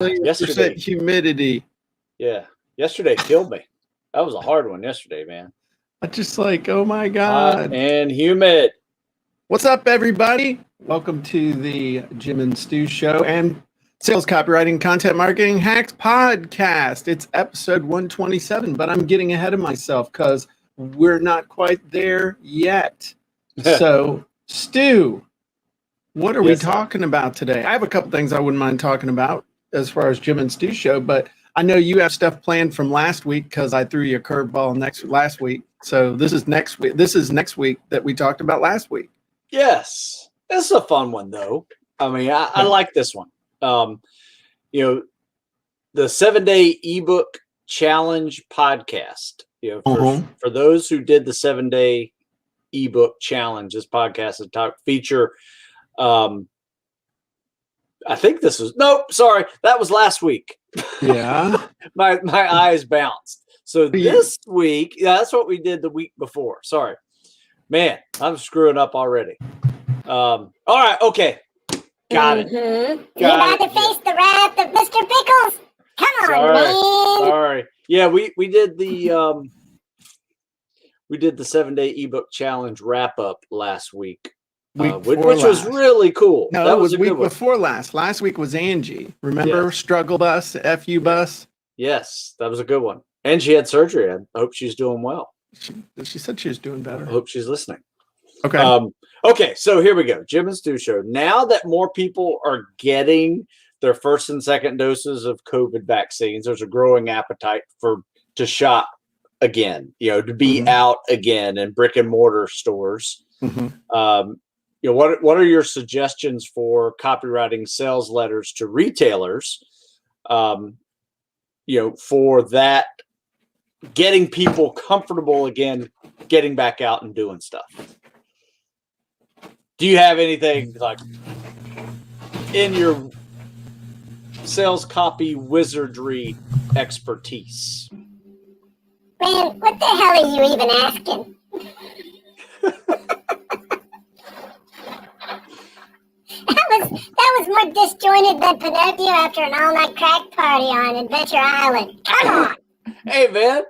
Yesterday, humidity. yeah, yesterday killed me. That was a hard one yesterday, man. I just like, oh my Hot God. and humid. What's up, everybody? Welcome to the Jim and Stu Show and Sales Copywriting Content Marketing Hacks Podcast. It's episode 127, but I'm getting ahead of myself because we're not quite there yet. So, Stu, what are we talking about today? I have a couple things I wouldn't mind talking about as far as Jim and Stu Show, but I know you have stuff planned from last week because I threw you a curveball last week. So this is next week. This is next week that we talked about last week. Yes, this is a fun one though. I mean, I like this one. The 7-day ebook challenge podcast. For those who did the 7-day ebook challenge, this podcast is feature. I think this is that was last week. Yeah, my eyes bounced. So this week, that's what we did the week before. Sorry, man, I'm screwing up already. All right, okay, got it. You're about to face the wrath of Mr. Pickles. Come on, man. Sorry. Yeah, we did the 7-day ebook challenge wrap up last week. Which was really cool. No, that was a week before last. Last week was Angie. Remember, yes. Struggle Bus, FU Bus? Yes, that was a good one. And she had surgery. I hope she's doing well. She said she was doing better. I hope she's listening. Okay. Okay, so here we go. Jim and Stu Show. Now that more people are getting their first and second doses of COVID vaccines, there's a growing appetite to shop again, to be out again in brick and mortar stores. Mm-hmm. What are your suggestions for copywriting sales letters to retailers? For that, getting people comfortable again, getting back out and doing stuff. Do you have anything like in your sales copy wizardry expertise? Man, what the hell are you even asking? That was more disjointed than Pinocchio after an all-night crack party on Adventure Island. Come on. Hey, man,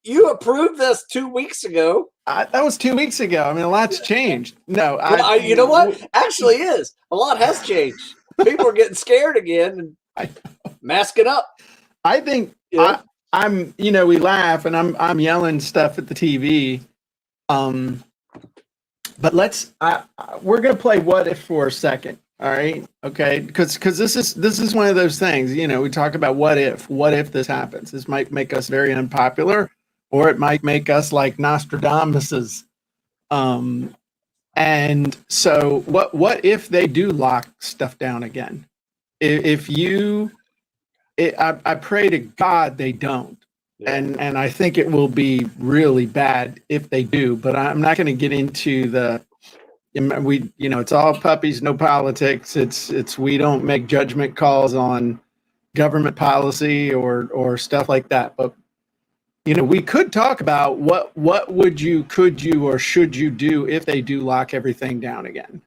you approved this 2 weeks ago. That was 2 weeks ago. I mean, a lot's changed. No, you know what? Actually, is a lot has changed. People are getting scared again and masking up. I think I'm. We laugh and I'm yelling stuff at the TV. But we're gonna play what if for a second. All right, okay, because this is one of those things. We talk about what if this happens. This might make us very unpopular, or it might make us like Nostradamuses. And so what if they do lock stuff down again? I pray to God they don't. Yeah. And I think it will be really bad if they do, but I'm not going to get into it's all puppies, no politics. It's we don't make judgment calls on government policy or stuff like that. But we could talk about what could you or should you do if they do lock everything down again.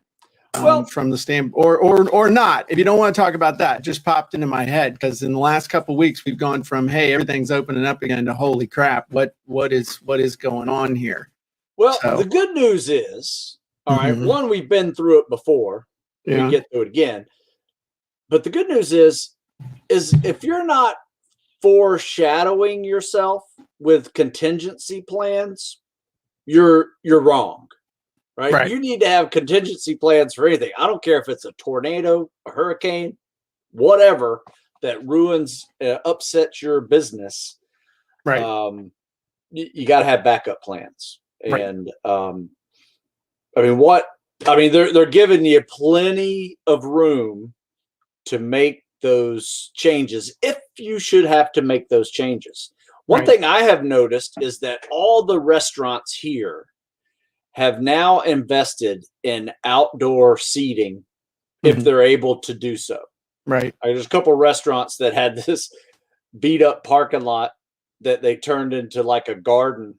From the standpoint, or not. If you don't want to talk about that, it just popped into my head because in the last couple of weeks we've gone from hey everything's opening up again to holy crap, what is going on here? Well, the good news is, all right, one, we've been through it before. We get through it again. But the good news is if you're not foreshadowing yourself with contingency plans, you're wrong. Right? You need to have contingency plans for anything. I don't care if it's a tornado, a hurricane, whatever that upsets your business. Right. You got to have backup plans. Right. And they're giving you plenty of room to make those changes if you should have to make those changes. One thing I have noticed is that all the restaurants here have now invested in outdoor seating if they're able to do so. Right. There's a couple of restaurants that had this beat up parking lot that they turned into like a garden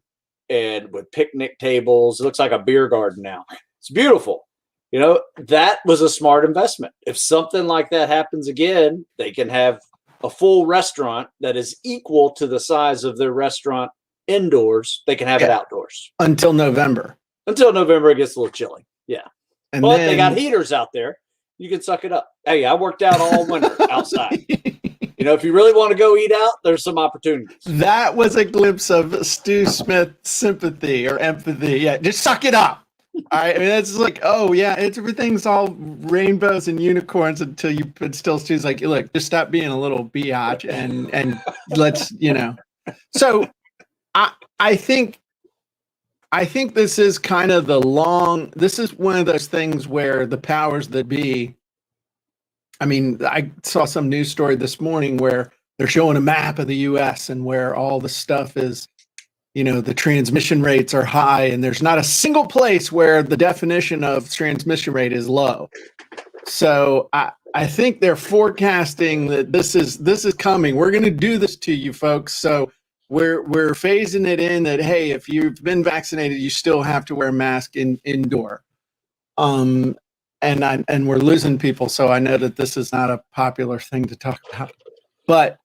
and with picnic tables. It looks like a beer garden now. It's beautiful. that was a smart investment. If something like that happens again, they can have a full restaurant that is equal to the size of their restaurant indoors. They can have it outdoors until November. Until November, it gets a little chilly. Yeah. But then, they got heaters out there. You can suck it up. Hey, I worked out all winter outside. If you really want to go eat out, there's some opportunities. That was a glimpse of Stu Smith sympathy or empathy. Yeah, just suck it up. All right. I mean, it's like, oh yeah, everything's all rainbows and unicorns until you put still Stu's like, look, just stop being a little biatch and let's, So I think this is kind of this is one of those things where the powers that be, I mean, I saw some news story this morning where they're showing a map of the US and where all the stuff is, the transmission rates are high and there's not a single place where the definition of transmission rate is low. So I think they're forecasting that this is coming. We're going to do this to you folks. So we're phasing it in that, hey, if you've been vaccinated, you still have to wear a mask indoor. And we're losing people. So I know that this is not a popular thing to talk about, but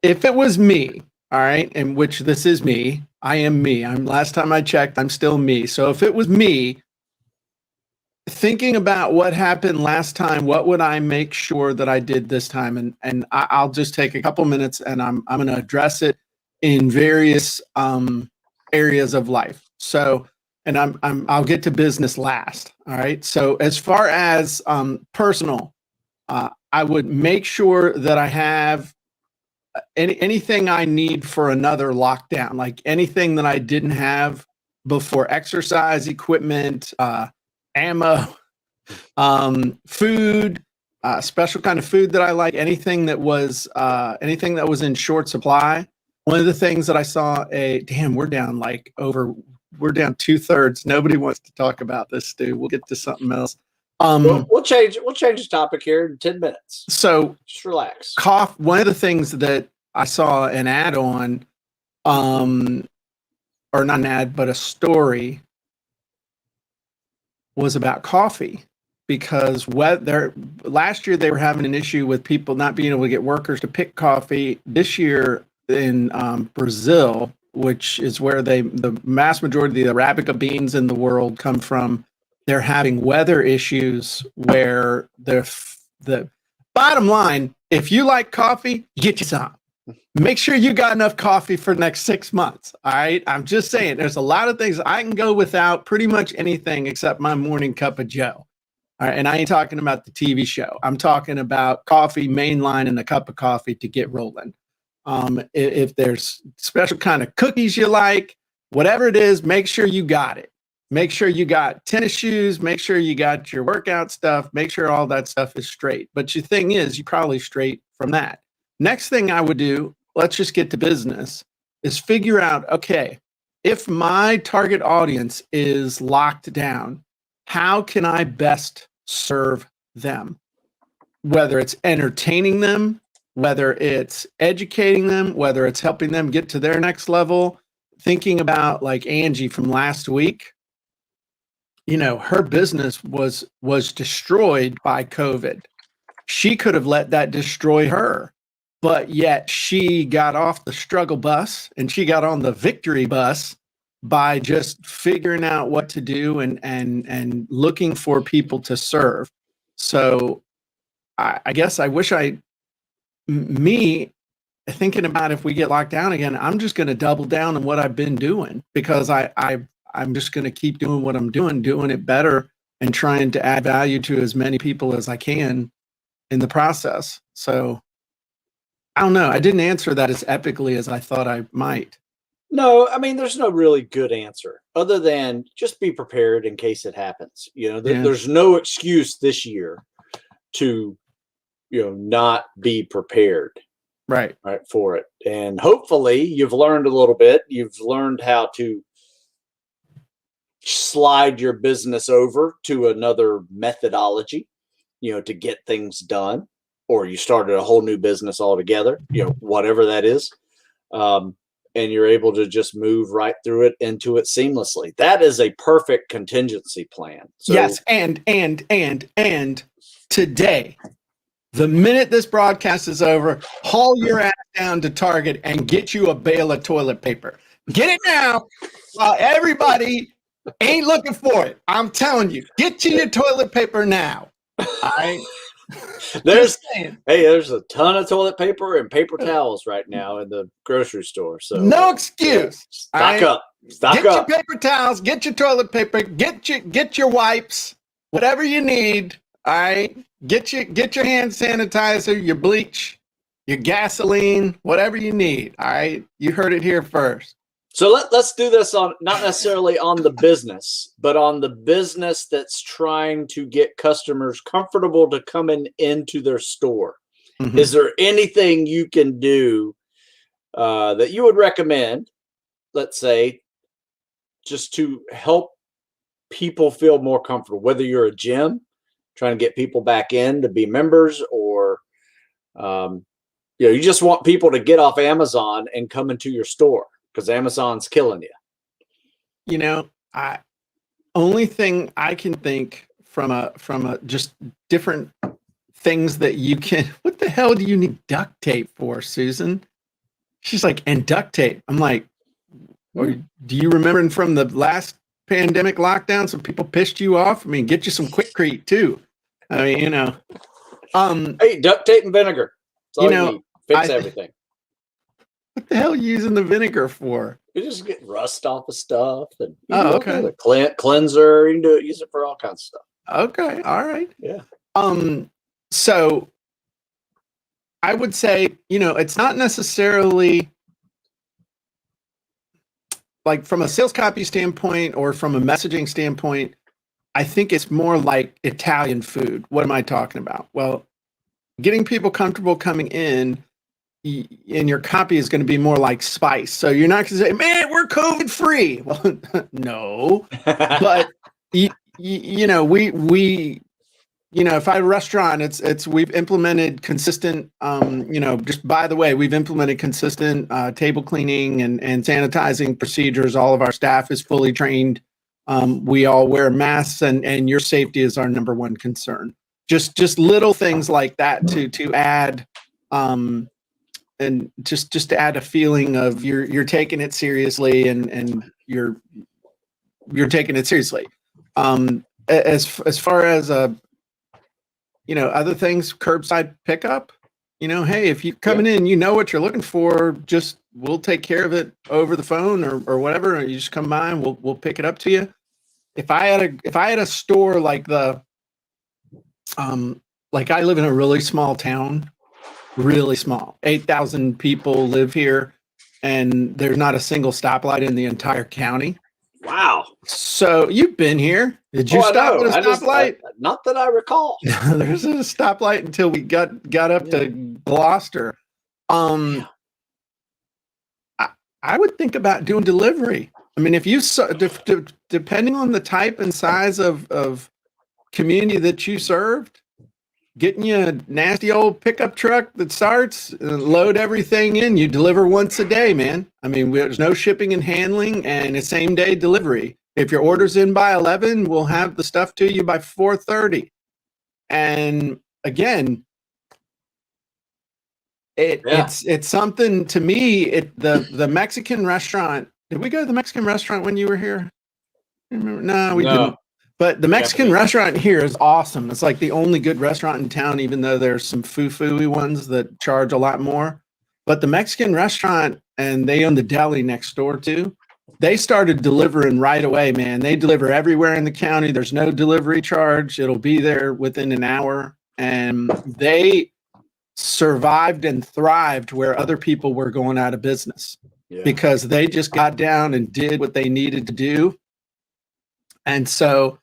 if it was me, all right, and which this is me, I am me. Last time I checked, I'm still me. So if it was me, thinking about what happened last time, what would I make sure that I did this time? And I'll just take a couple minutes and I'm going to address it in various areas of life. So, and I'll get to business last. All right. So as far as personal, I would make sure that I have anything I need for another lockdown, like anything that I didn't have before: exercise equipment, ammo, food, special kind of food that I like, anything that was in short supply. One of the things that I saw we're down 2/3. Nobody wants to talk about this, Stu. We'll get to something else. We'll change the topic here in 10 minutes. So just relax. One of the things that I saw an ad on, or not an ad, but a story, was about coffee, because last year they were having an issue with people not being able to get workers to pick coffee. This year in Brazil, which is where the mass majority of the Arabica beans in the world come from, they're having weather issues where the bottom line, if you like coffee, get you some. Make sure you got enough coffee for the next 6 months. All right. I'm just saying, there's a lot of things I can go without pretty much anything except my morning cup of Joe. All right. And I ain't talking about the TV show. I'm talking about coffee, mainline, and a cup of coffee to get rolling. If there's special kind of cookies you like, whatever it is, make sure you got it. Make sure you got tennis shoes. Make sure you got your workout stuff. Make sure all that stuff is straight. But the thing is, you're probably straight from that. Next thing I would do, let's just get to business, is figure out, okay, if my target audience is locked down, how can I best serve them? Whether it's entertaining them, whether it's educating them, whether it's helping them get to their next level. Thinking about like Angie from last week, her business was destroyed by COVID. She could have let that destroy her, but yet she got off the struggle bus and she got on the victory bus by just figuring out what to do and looking for people to serve. So I guess I wish thinking about if we get locked down again, I'm just going to double down on what I've been doing, because I'm just going to keep doing what I'm doing it better, and trying to add value to as many people as I can in the process. So I don't know. I didn't answer that as epically as I thought I might. No, I mean, there's no really good answer other than just be prepared in case it happens. There's no excuse this year to, not be prepared. Right for it. And hopefully you've learned a little bit. You've learned how to slide your business over to another methodology, to get things done, or you started a whole new business altogether, whatever that is. and you're able to just move right through it into it seamlessly. That is a perfect contingency plan. So, yes, and today, the minute this broadcast is over, haul your ass down to Target and get you a bale of toilet paper. Get it now while everybody ain't looking for it. I'm telling you, get you your toilet paper now. All right. there's a ton of toilet paper and paper towels right now in the grocery store. So no excuse. Stock up. Get your paper towels, get your toilet paper, get your wipes, whatever you need. All right. Get your hand sanitizer, your bleach, your gasoline, whatever you need. All right. You heard it here first. So let's do this on not necessarily on the business, but on the business that's trying to get customers comfortable to coming into their store. Mm-hmm. Is there anything you can do that you would recommend, let's say, just to help people feel more comfortable, whether you're a gym trying to get people back in to be members, or you just want people to get off Amazon and come into your store? Because Amazon's killing you. Only thing I can think from a just different things that you can. What the hell do you need duct tape for, Susan? She's like, and duct tape. I'm like, or do you remember from the last pandemic lockdown, some people pissed you off? I mean, get you some Quikrete too. I mean, hey, duct tape and vinegar. That's all you need. Fix everything. What the hell are you using the vinegar for? You just get rust off of stuff. And okay. The cleanser. You can use it for all kinds of stuff. Okay. All right. Yeah. So I would say, it's not necessarily like from a sales copy standpoint or from a messaging standpoint. I think it's more like Italian food. What am I talking about? Well, getting people comfortable coming in. And your copy is going to be more like spice. So you're not going to say, man, we're COVID free. Well, no, but we if I have a restaurant, we've implemented consistent, just by the way, we've implemented consistent table cleaning and sanitizing procedures. All of our staff is fully trained. We all wear masks and your safety is our number one concern. Just little things like that to add, and just to add a feeling of you're taking it seriously and you're taking it seriously. As far as other things, curbside pickup, hey, if you're coming in, you know what you're looking for, just we'll take care of it over the phone or whatever. And you just come by and we'll pick it up to you. If I had a store like like I live in a really small town. Really small. 8,000 people live here, and there's not a single stoplight in the entire county. Wow. So you've been here. Did you stop at a stoplight? Not that I recall. There's a stoplight until we got up to Gloucester. I would think about doing delivery. I mean, if you depending on the type and size of community that you served, getting you a nasty old pickup truck that starts and load everything in, you deliver once a day, man. I mean, there's no shipping and handling and a same day delivery. If your order's in by 11, we'll have the stuff to you by 4:30. And again, it's something to me. The Mexican restaurant. Did we go to the Mexican restaurant when you were here? No, we didn't. But the Mexican restaurant here is awesome. It's like the only good restaurant in town, even though there's some foo-foo-y ones that charge a lot more. But the Mexican restaurant, and they own the deli next door too, they started delivering right away, man. They deliver everywhere in the county. There's no delivery charge. It'll be there within an hour. And they survived and thrived where other people were going out of business because they just got down and did what they needed to do. And so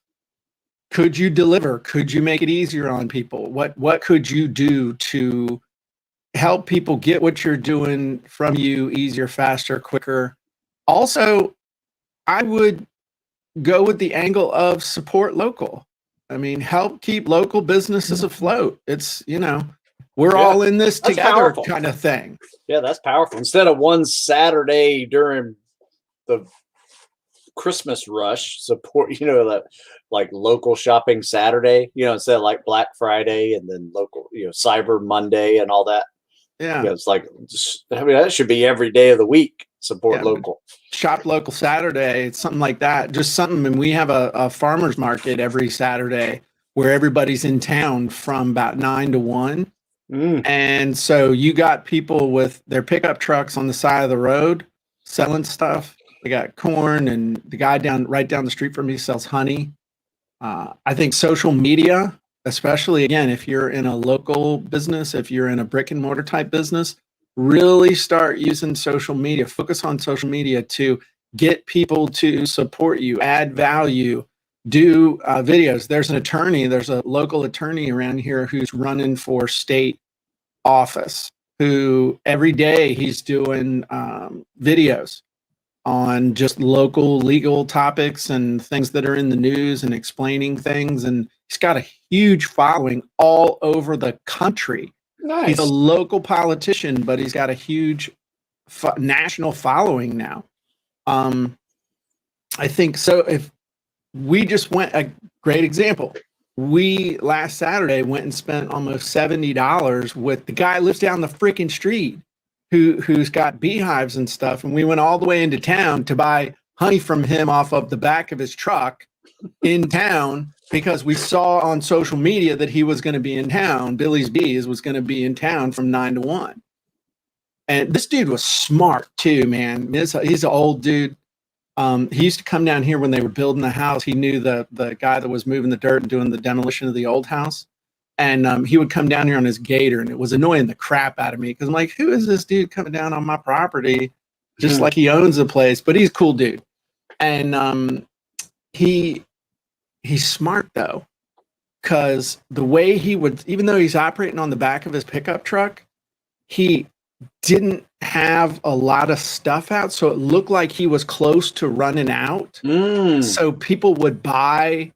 could you deliver? Could you make it easier on people? What could you do to help people get what you're doing from you easier, faster, quicker? Also, I would go with the angle of support local. I mean, help keep local businesses afloat. It's, We're all in this That's together powerful. kind of thing. Yeah, that's powerful. Instead of one Saturday during the Christmas rush, support, that like local shopping Saturday, instead of like Black Friday and then local, Cyber Monday and all that. Yeah. It's like, that should be every day of the week. Support local. Shop local Saturday. It's something like that. Just something. And we have a farmer's market every Saturday where everybody's in town from about 9 to 1. And so you got people with their pickup trucks on the side of the road selling stuff. They got corn, and the guy right down the street from me sells honey. I think social media, especially again, if you're in a local business, if you're in a brick and mortar type business, really start using social media. Focus on social media to get people to support you, add value, do videos. There's a local attorney around here who's running for state office, who every day he's doing videos on just local legal topics and things that are in the news and explaining things. And he's got a huge following all over the country. Nice. He's a local politician, but he's got a huge national following now. I think so. If we just went, a great example, we last Saturday went and spent almost $70 with the guy who lives down the freaking street who's got beehives and stuff. And we went all the way into town to buy honey from him off of the back of his truck in town, because we saw on social media that he was going to be in town. Billy's Bees was going to be in town from 9 to 1. And this dude was smart too, man. He's an old dude. He used to come down here when they were building the house. He knew the guy that was moving the dirt and doing the demolition of the old house. And he would come down here on his gator, and it was annoying the crap out of me because I'm like, who is this dude coming down on my property? Just like he owns the place, but he's a cool dude. And he's smart though, because the way he would, even though he's operating on the back of his pickup truck, he didn't have a lot of stuff out, so it looked like he was close to running out. So people would buy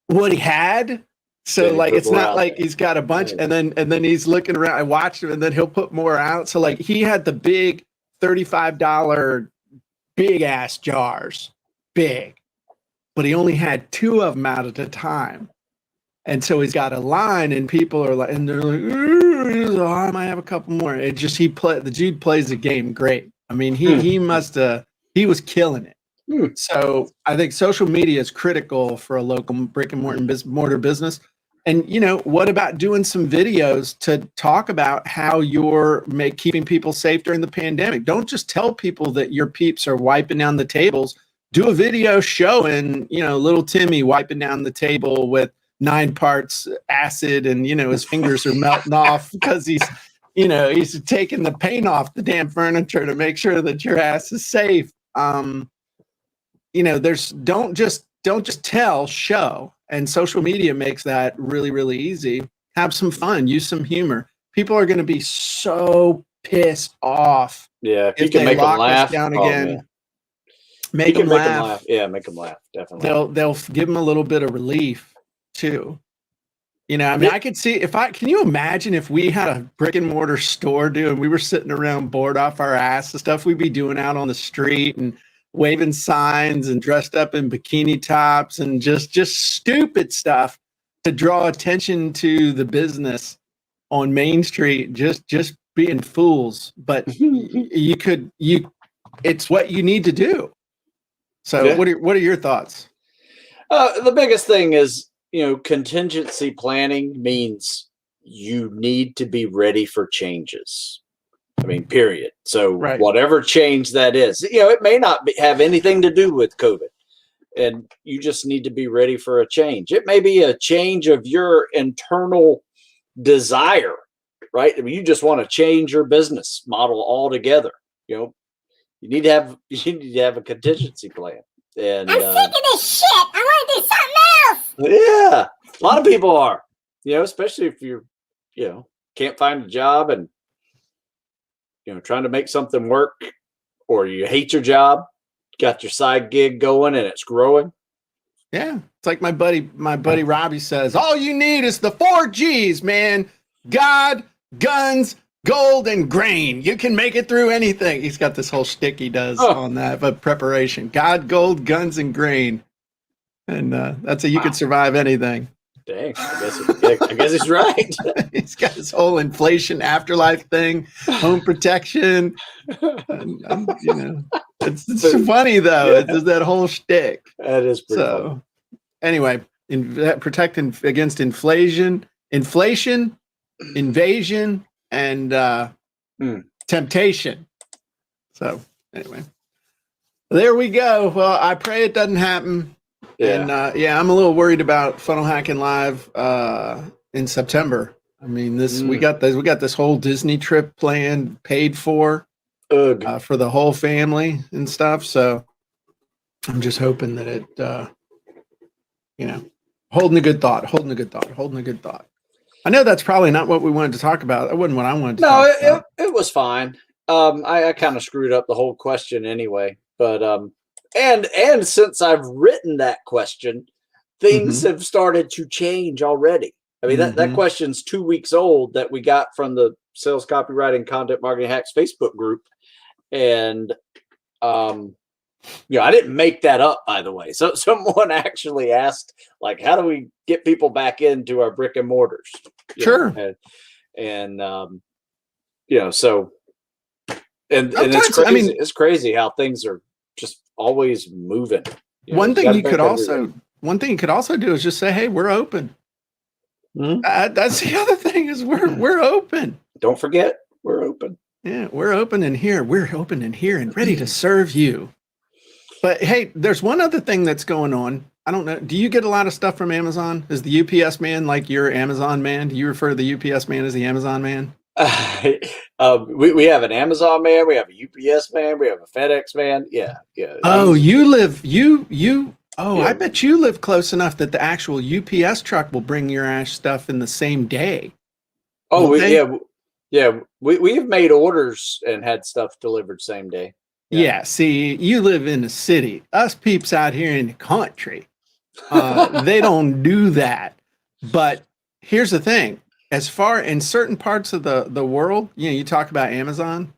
what he had. So like it's not like he's got a bunch and then he's looking around. I watched him, and then he'll put more out. So like he had the big $35 big ass jars, big, but he only had 2 of them out at a time. And so he's got a line, and people are like, and they're like, oh, I might have a couple more. It just, the dude plays the game great. I mean, he was killing it. So I think social media is critical for a local brick and mortar business. And what about doing some videos to talk about how you're keeping people safe during the pandemic? Don't just tell people that your peeps are wiping down the tables. Do a video showing, little Timmy wiping down the table with 9 parts acid, and his fingers are melting off because he's taking the paint off the damn furniture to make sure that your ass is safe. Don't just tell, show. And social media makes that really, really easy. Have some fun, use some humor. People are going to be so pissed off. Yeah, if you can make them laugh down again. Man. Make them laugh. Yeah, make them laugh. Definitely. They'll give them a little bit of relief too. I could see can you imagine if we had a brick and mortar store, dude, and we were sitting around bored off our ass, the stuff we'd be doing out on the street and waving signs and dressed up in bikini tops and just stupid stuff to draw attention to the business on Main Street, just being fools. But it's what you need to do. So yeah. What are your thoughts? The biggest thing is, contingency planning means you need to be ready for changes. I mean, period. So whatever change that is, it may not have anything to do with COVID, and you just need to be ready for a change. It may be a change of your internal desire, right? I mean, you just want to change your business model altogether. You need to have a contingency plan. And I'm sick of this shit. I want to do something else. Yeah, a lot of people are. Especially if you're, can't find a job and trying to make something work, or you hate your job, got your side gig going and it's growing. Yeah. It's like my buddy Robbie says, all you need is the 4 G's, man. God, guns, gold, and grain. You can make it through anything. He's got this whole shtick he does on that, but preparation. God, gold, guns, and grain. And that's how you could survive anything. Dang, I guess he's right. He's got his whole inflation afterlife thing, home protection. And, it's funny, though. Yeah. It's that whole shtick. That is pretty funny. Anyway, protecting against inflation, invasion, and temptation. So anyway, there we go. Well, I pray it doesn't happen. Yeah. And I'm a little worried about Funnel Hacking Live in September. I mean, we got this whole Disney trip planned, paid for the whole family and stuff. So I'm just hoping that it, holding a good thought. I know that's probably not what we wanted to talk about. That wasn't what I wanted to talk about. No, it was fine. I kind of screwed up the whole question anyway, but and since I've written that question, things have started to change already. I mean, that question's 2 weeks old that we got from the Sales Copywriting Content Marketing Hacks Facebook group. And, I didn't make that up, by the way. So someone actually asked, like, how do we get people back into our brick and mortars? Sure. So, and it's crazy. I mean, it's crazy how things are just always moving. One thing you could also do is just say, "Hey, we're open." That's the other thing is we're open. Don't forget, we're open. Yeah, we're open in here. We're open in here and ready to serve you. But hey, there's one other thing that's going on. I don't know. Do you get a lot of stuff from Amazon? Is the UPS man like your Amazon man? Do you refer to the UPS man as the Amazon man? We have an Amazon man, we have a UPS man, we have a FedEx man. Yeah. Oh, I bet you live close enough that the actual UPS truck will bring your ash stuff in the same day. Oh, we've made orders and had stuff delivered same day. Yeah, see, you live in the city. Us peeps out here in the country, they don't do that. But here's the thing. As far in certain parts of the world, you talk about Amazon.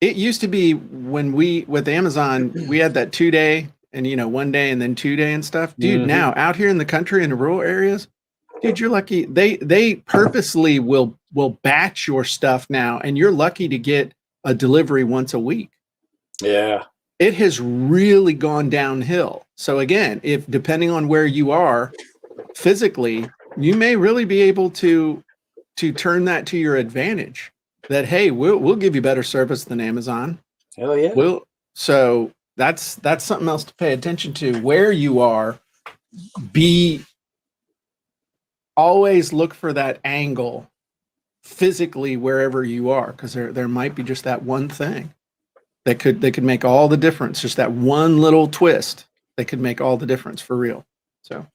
It used to be with Amazon, we had that 2 day and 1 day and then 2 day and stuff. Dude, now out here in the country in the rural areas, dude, you're lucky. They purposely will batch your stuff now, and you're lucky to get a delivery once a week. Yeah. It has really gone downhill. So again, if depending on where you are physically, you may really be able to turn that to your advantage. That hey, we'll give you better service than Amazon. Hell yeah. So that's something else to pay attention to. Where you are, always look for that angle physically wherever you are, because there might be just that one thing that could make all the difference. Just that one little twist that could make all the difference for real. So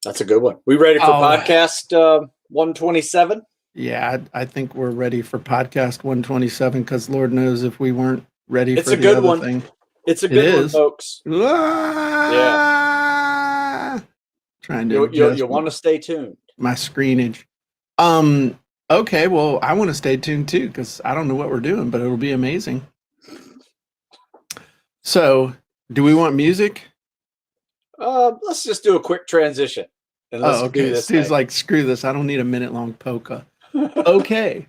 that's a good one. We ready for podcast 127? Yeah, I think we're ready for podcast 127 because Lord knows if we weren't ready it's for a good other one. Thing. It's a good one, folks. Yeah. Trying to you'll want to stay tuned. My screenage. Okay, well, I want to stay tuned too because I don't know what we're doing, but it'll be amazing. So, do we want music? Let's just do a quick transition. And let's do this. Stu's like, screw this. I don't need a minute-long polka. Okay.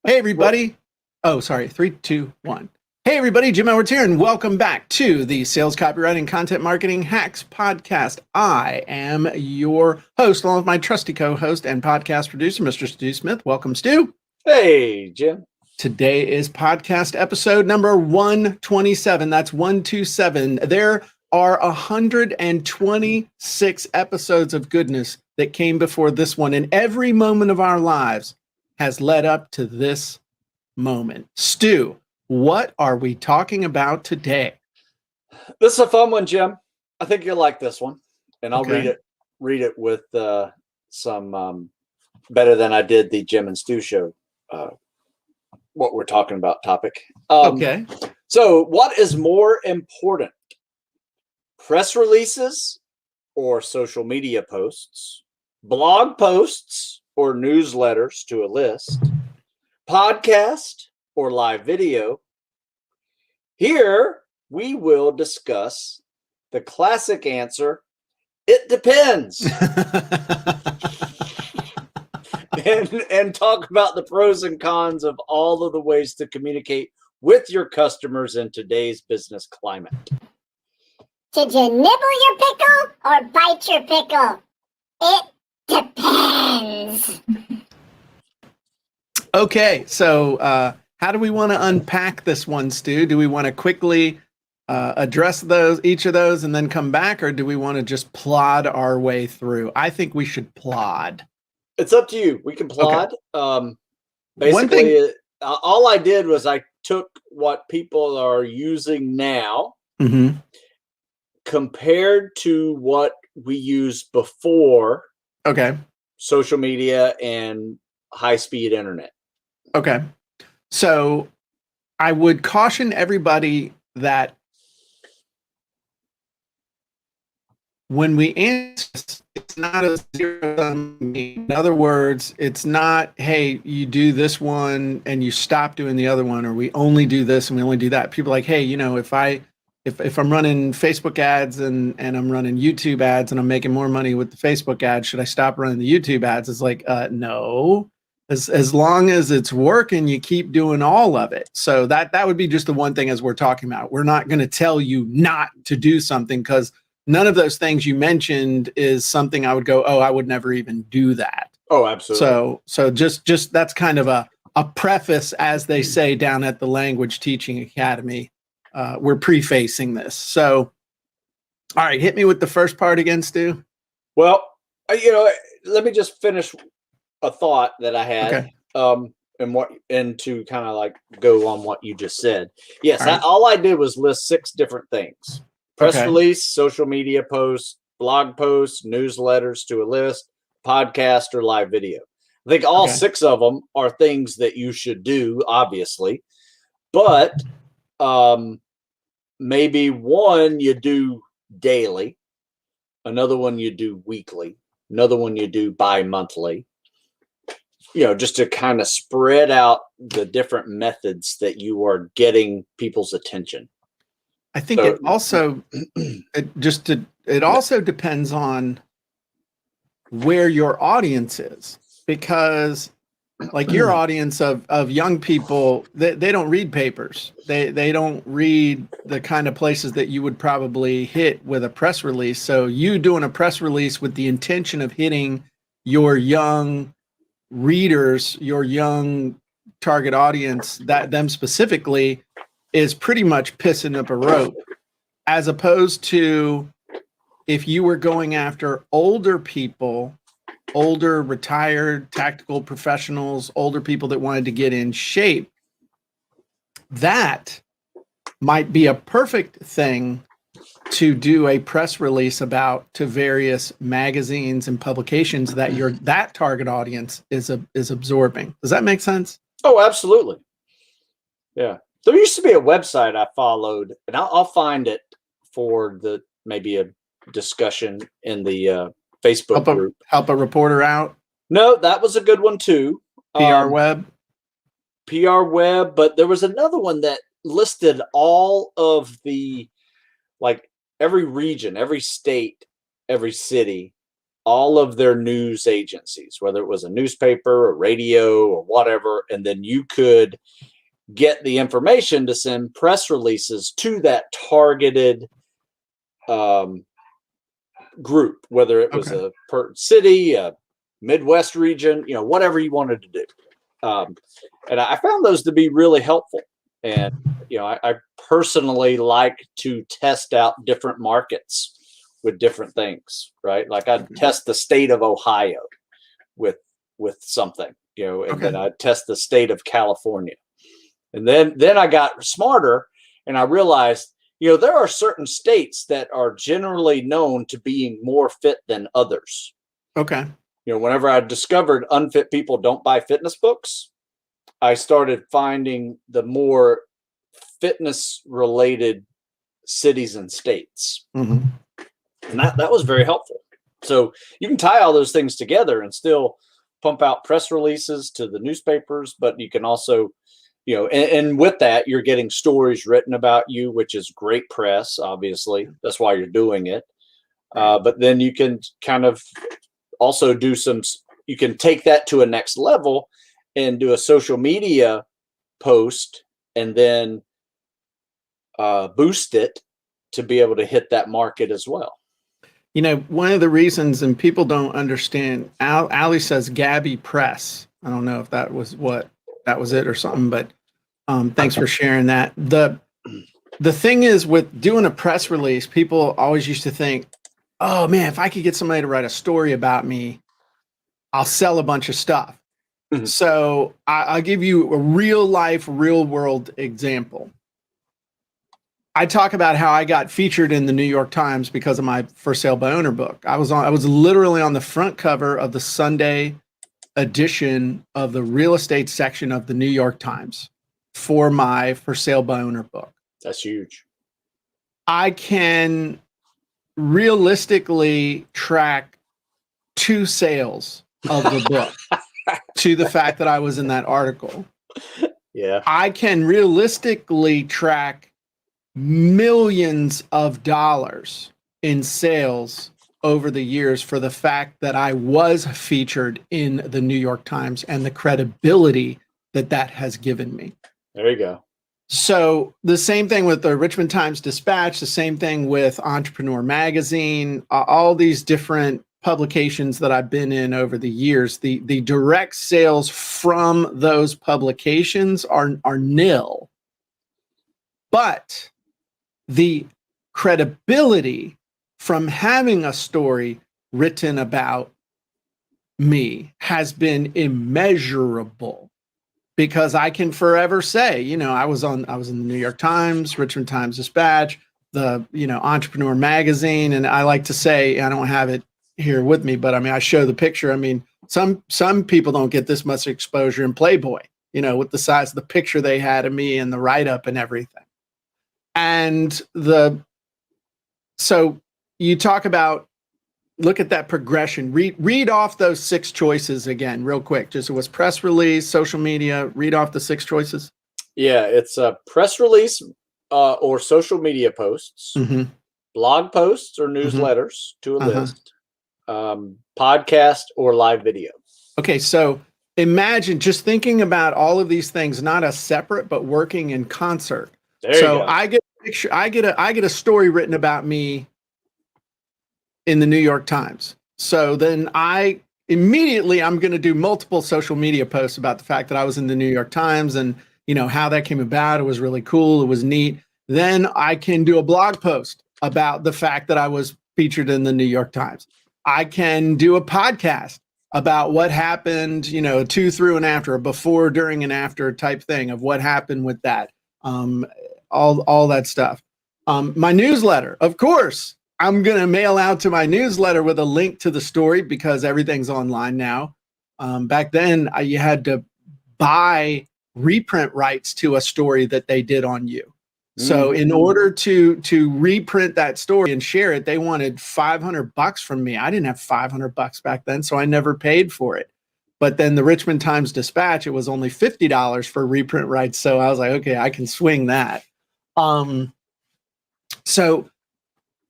Hey, everybody. Oh, sorry. 3, 2, 1. Hey, everybody. Jim Edwards here, and welcome back to the Sales Copywriting Content Marketing Hacks podcast. I am your host, along with my trusty co-host and podcast producer, Mr. Stu Smith. Welcome, Stu. Hey, Jim. Today is podcast episode number 127. That's 127. There are 126 episodes of goodness that came before this one, and every moment of our lives has led up to this moment. Stu, what are we talking about today? This is a fun one, Jim. I think you'll like this one, and I'll read it with some better than I did the Jim and Stu show. What we're talking about topic. Okay. So, what is more important? Press releases or social media posts, blog posts or newsletters to a list, podcast or live video? Here we will discuss the classic answer, it depends. and talk about the pros and cons of all of the ways to communicate with your customers in today's business climate. Did you nibble your pickle or bite your pickle? It depends. Okay, so how do we want to unpack this one, Stu? Do we want to quickly address each of those and then come back, or do we want to just plod our way through? I think we should plod. It's up to you. We can plod. Okay. Basically, all I did was I took what people are using now, mm-hmm. compared to what we used before. Okay. Social media and high-speed internet. Okay. So I would caution everybody that when we answer, it's not a zero-sum game. In other words, it's not, hey, you do this one and you stop doing the other one, or we only do this and we only do that. People are like, hey, if I'm running Facebook ads and I'm running YouTube ads and I'm making more money with the Facebook ads, should I stop running the YouTube ads? It's like, no. As long as it's working, you keep doing all of it. So that would be just the one thing as we're talking about. We're not going to tell you not to do something, because none of those things you mentioned is something I would go, oh, I would never even do that. Oh, absolutely. So just that's kind of a preface, as they say down at the Language Teaching Academy. We're prefacing this. So, all right, hit me with the first part again, Stu. Well, let me just finish a thought that I had, okay. and to kind of like go on what you just said. Yes, all right. All I did was list 6 different things: press release, social media posts, blog posts, newsletters to a list, podcast, or live video. I think all 6 of them are things that you should do, obviously, but maybe one you do daily, another one you do weekly, another one you do bi-monthly, just to kind of spread out the different methods that you are getting people's attention. I think it also it also depends on where your audience is, because like your audience of young people, they don't read papers. They don't read the kind of places that you would probably hit with a press release. So you doing a press release with the intention of hitting your young readers, your young target audience, them specifically, is pretty much pissing up a rope, as opposed to if you were going after older people, older retired tactical professionals, older people that wanted to get in shape. That might be a perfect thing to do a press release about to various magazines and publications that that target audience is absorbing. Does that make sense? Oh, absolutely. Yeah. There used to be a website I followed, and I'll find it for maybe a discussion in the Facebook group. Help a reporter out? No, that was a good one too. PR Web, but there was another one that listed all of the, like, every region, every state, every city, all of their news agencies, whether it was a newspaper, a radio, or whatever, and then you could get the information to send press releases to that targeted group, whether it was a city, a Midwest region, whatever you wanted to do. And I found those to be really helpful. And, I personally like to test out different markets with different things, right? Like I'd test the state of Ohio with something, and then I'd test the state of California. And then I got smarter and I realized, there are certain states that are generally known to being more fit than others. Okay. Whenever I discovered unfit people don't buy fitness books, I started finding the more fitness related cities and states. Mm-hmm. And that was very helpful. So you can tie all those things together and still pump out press releases to the newspapers, but you can also, and with that, you're getting stories written about you, which is great press, obviously. That's why you're doing it. But then you can kind of also you can take that to a next level and do a social media post and then boost it to be able to hit that market as well. One of the reasons, and people don't understand, Ali says Gabby Press. I don't know if that was it or something, but thanks for sharing that. The thing is, with doing a press release, people always used to think, oh man, if I could get somebody to write a story about me, I'll sell a bunch of stuff. Mm-hmm. So I'll give you a real life, real world example. I talk about how I got featured in the New York Times because of my For Sale by Owner book. I was literally on the front cover of the Sunday edition of the real estate section of the New York Times for my For Sale by Owner book. That's huge. I can realistically track 2 sales of the book to the fact that I was in that article. Yeah. I can realistically track millions of dollars in sales over the years for the fact that I was featured in the New York Times and the credibility that has given me. There you go. So the same thing with the Richmond Times-Dispatch, the same thing with Entrepreneur Magazine, all these different publications that I've been in over the years. The direct sales from those publications are nil. But the credibility from having a story written about me has been immeasurable, because I can forever say, I was in the New York Times, Richmond Times-Dispatch, the, Entrepreneur Magazine. And I like to say, I don't have it here with me, but I show the picture. Some people don't get this much exposure in Playboy, with the size of the picture they had of me and the write-up and everything. And so you talk about, look at that progression. Read off those 6 choices again, real quick. Just, it was press release, social media. Read off the 6 choices. Yeah, it's a press release or social media posts, mm-hmm. blog posts or newsletters to a list, podcast or live video. Okay, so imagine just thinking about all of these things, not as separate, but working in concert. So I get a picture, I get a story written about me in the New York Times. So then I'm going to do multiple social media posts about the fact that I was in the New York Times and, how that came about. It was really cool. It was neat. Then I can do a blog post about the fact that I was featured in the New York Times. I can do a podcast about what happened, to, through, and after, a before, during, and after type thing of what happened with that. All that stuff. My newsletter, of course, I'm going to mail out to my newsletter with a link to the story because everything's online now. Back then, you had to buy reprint rights to a story that they did on you. So in order to reprint that story and share it, they wanted $500 from me. I didn't have $500 back then, so I never paid for it. But then the Richmond Times-Dispatch, it was only $50 for reprint rights. So I was like, okay, I can swing that. So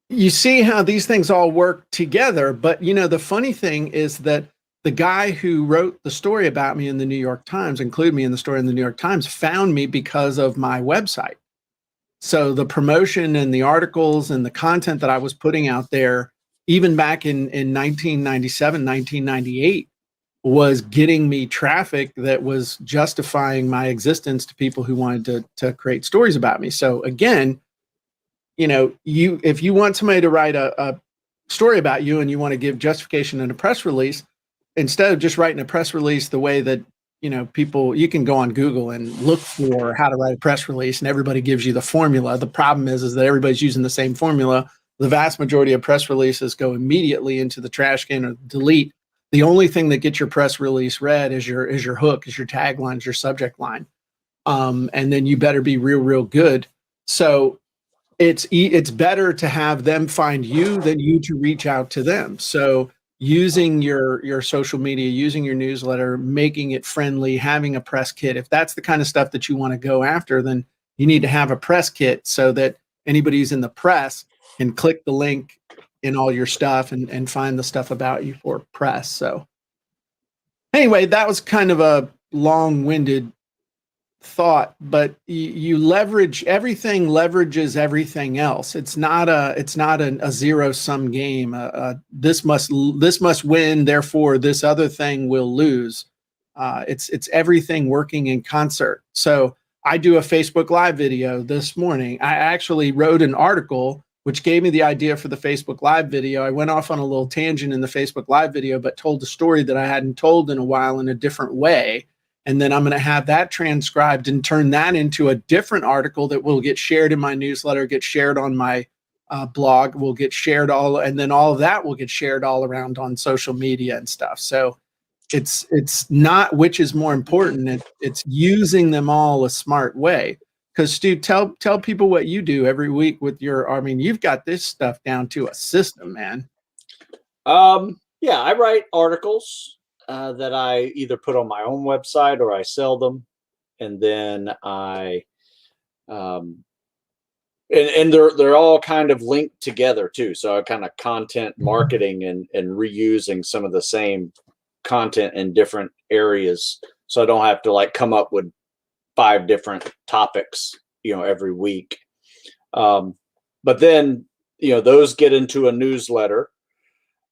you see how these things all work together. But, the funny thing is that the guy who wrote the story about me in the New York Times, included me in the story in the New York Times, found me because of my website. So the promotion and the articles and the content that I was putting out there, even back in 1997, 1998, was getting me traffic that was justifying my existence to people who wanted to create stories about me. So again, if you want somebody to write a story about you and you want to give justification in a press release, instead of just writing a press release the way that, people, you can go on Google and look for how to write a press release and everybody gives you the formula. The problem is that everybody's using the same formula. The vast majority of press releases go immediately into the trash can or delete. The only thing that gets your press release read is your hook, is your tagline, is your subject line. And then you better be real good. So it's better to have them find you than you to reach out to them. So using your social media, using your newsletter, making it friendly, having a press kit. If that's the kind of stuff that you want to go after, then you need to have a press kit so that anybody who's in the press can click the link in all your stuff and find the stuff about you for press. So anyway, that was kind of a long-winded thought, but you leverage everything, leverages everything else. It's not a zero-sum game. This must win, therefore this other thing will lose. It's everything working in concert. So I do a Facebook Live video this morning. I actually wrote an article which gave me the idea for the Facebook Live video. I went off on a little tangent in the Facebook Live video, but told a story that I hadn't told in a while in a different way. And then I'm going to have that transcribed and turn that into a different article that will get shared in my newsletter, get shared on my blog, will get shared and then all of that will get shared all around on social media and stuff. So it's not which is more important. It's using them all a smart way. Because Stu, tell people what you do every week with you've got this stuff down to a system, man. Yeah, I write articles that I either put on my own website or I sell them, and then I and they're all kind of linked together too. So I kind of content marketing and reusing some of the same content in different areas, so I don't have to like come up with 5 different topics, every week. But then, those get into a newsletter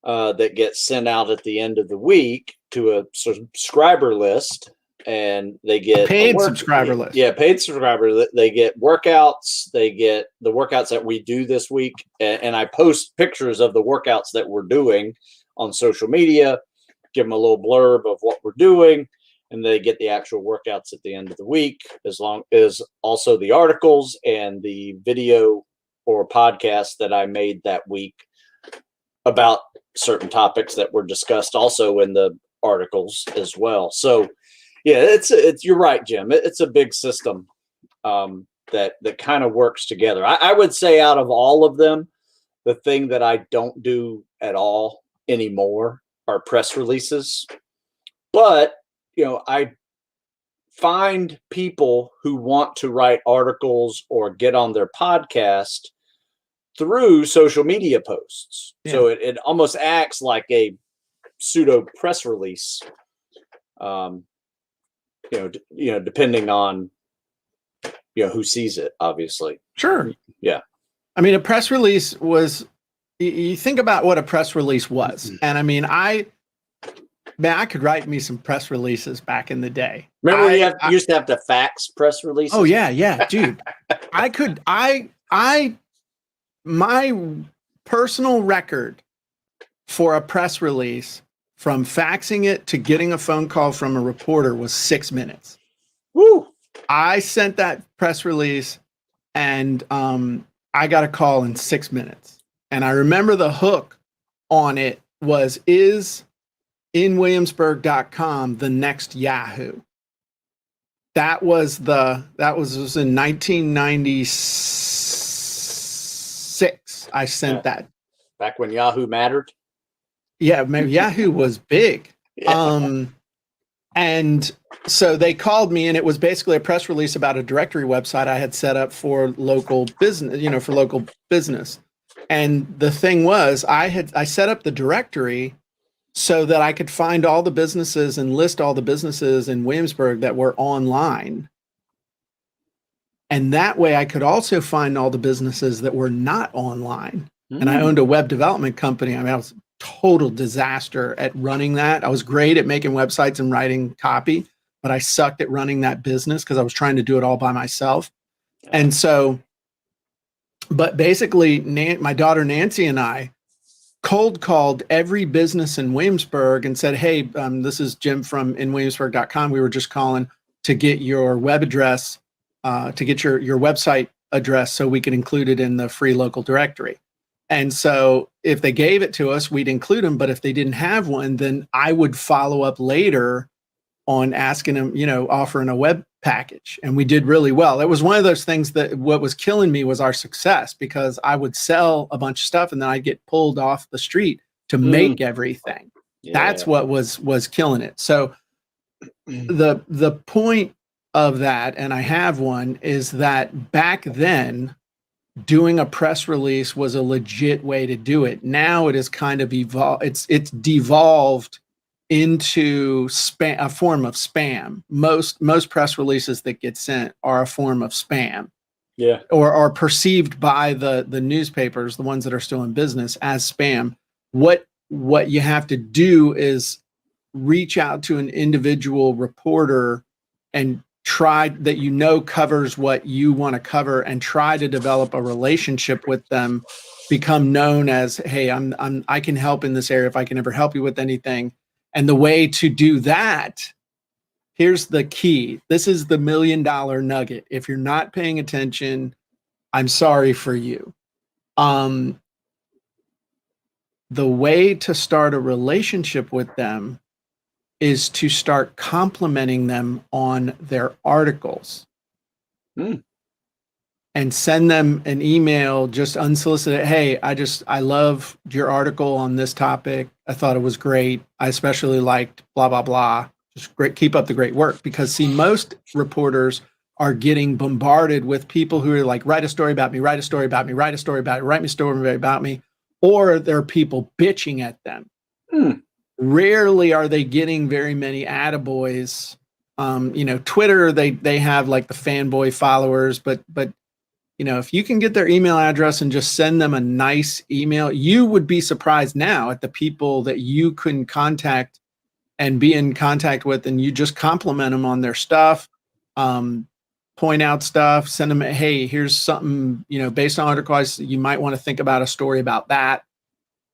that gets sent out at the end of the week to a subscriber list, and they get paid subscriber list. Yeah, paid subscriber. They get workouts. They get the workouts that we do this week, and I post pictures of the workouts that we're doing on social media. Give them a little blurb of what we're doing, and they get the actual workouts at the end of the week, as long as also the articles and the video or podcast that I made that week about certain topics that were discussed also in the articles as well. So yeah, it's you're right, Jim. It's a big system that kind of works together. I would say out of all of them, the thing that I don't do at all anymore are press releases. But I find people who want to write articles or get on their podcast through social media posts. Yeah. So it almost acts like a pseudo press release, depending on, who sees it, obviously. Sure. Yeah. I mean, a press release was, you think about what a press release was. And I mean, I could write me some press releases back in the day. Remember you used to have to fax press releases? Oh yeah, dude. My personal record for a press release from faxing it to getting a phone call from a reporter was 6 minutes. Woo! I sent that press release and I got a call in 6 minutes. And I remember the hook on it was, is InWilliamsburg.com the next Yahoo? That was in 1996. I sent that. Back when Yahoo mattered? Yeah, maybe Yahoo was big. Yeah. And so they called me, and it was basically a press release about a directory website I had set up for local business, for local business. And the thing was, I set up the directory so that I could find all the businesses and list all the businesses in Williamsburg that were online. And that way I could also find all the businesses that were not online. And I owned a web development company. I mean, I was a total disaster at running that. I was great at making websites and writing copy, but I sucked at running that business because I was trying to do it all by myself. And so, but basically my daughter Nancy and I cold called every business in Williamsburg and said, hey, this is Jim from InWilliamsburg.com. We were just calling to get your web address, to get your website address so we can include it in the free local directory. And so if they gave it to us, we'd include them. But if they didn't have one, then I would follow up later on asking them, offering a web package. And we did really well. It was one of those things that what was killing me was our success, because I would sell a bunch of stuff and then I'd get pulled off the street to make everything. Yeah. That's what was killing it. So the point of that, and I have one, is that back then doing a press release was a legit way to do it. Now it is kind of evolved. It's devolved into a form of spam. Most press releases that get sent are a form of spam. Yeah. Or are perceived by the newspapers, the ones that are still in business, as spam. What you have to do is reach out to an individual reporter and try that covers what you want to cover, and try to develop a relationship with them, become known as, hey, I can help in this area if I can ever help you with anything. And the way to do that, here's the key. This is the $1 million nugget. If you're not paying attention, I'm sorry for you. The way to start a relationship with them is to start complimenting them on their articles. And send them an email, just unsolicited. Hey, I love your article on this topic. I thought it was great. I especially liked blah, blah, blah. Just great. Keep up the great work. Because see, most reporters are getting bombarded with people who are like, write a story about me, write a story about me, write a story about me, write me a story about me. Or there are people bitching at them. Rarely are they getting very many attaboys. Twitter, they have like the fanboy followers, but if you can get their email address and just send them a nice email, you would be surprised now at the people that you can contact and be in contact with, and you just compliment them on their stuff, point out stuff, send them, hey, here's something, based on articles, you might want to think about a story about that.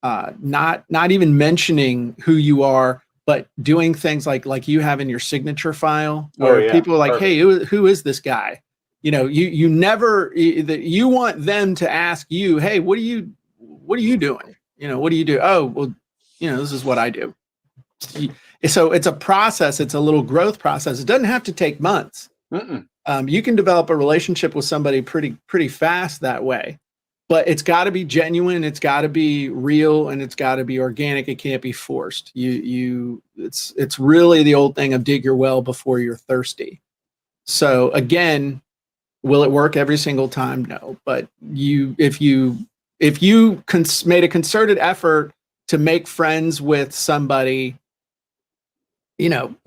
Not even mentioning who you are, but doing things like you have in your signature file, where people are like, perfect. Hey, who is this guy? You want them to ask you, hey, what are you doing? What do you do? Oh, well, this is what I do. So it's a process. It's a little growth process. It doesn't have to take months. You can develop a relationship with somebody pretty fast that way, but it's got to be genuine. It's got to be real, and it's got to be organic. It can't be forced. It's really the old thing of dig your well before you're thirsty. So again, will it work every single time? No, but if you made a concerted effort to make friends with somebody,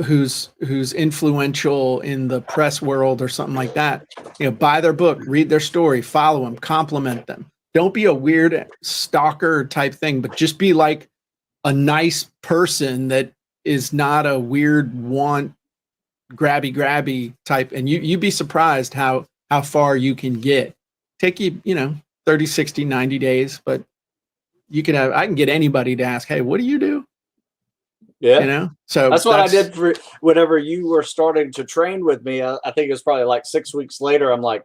who's influential in the press world or something like that, buy their book, read their story, follow them, compliment them. Don't be a weird stalker type thing, but just be like a nice person that is not a weird grabby type. And you'd be surprised how far you can get. Take you, 30, 60, 90 days, but I can get anybody to ask, hey, what do you do? Yeah. So that's what I did for whenever you were starting to train with me. I think it was probably like 6 weeks later. I'm like,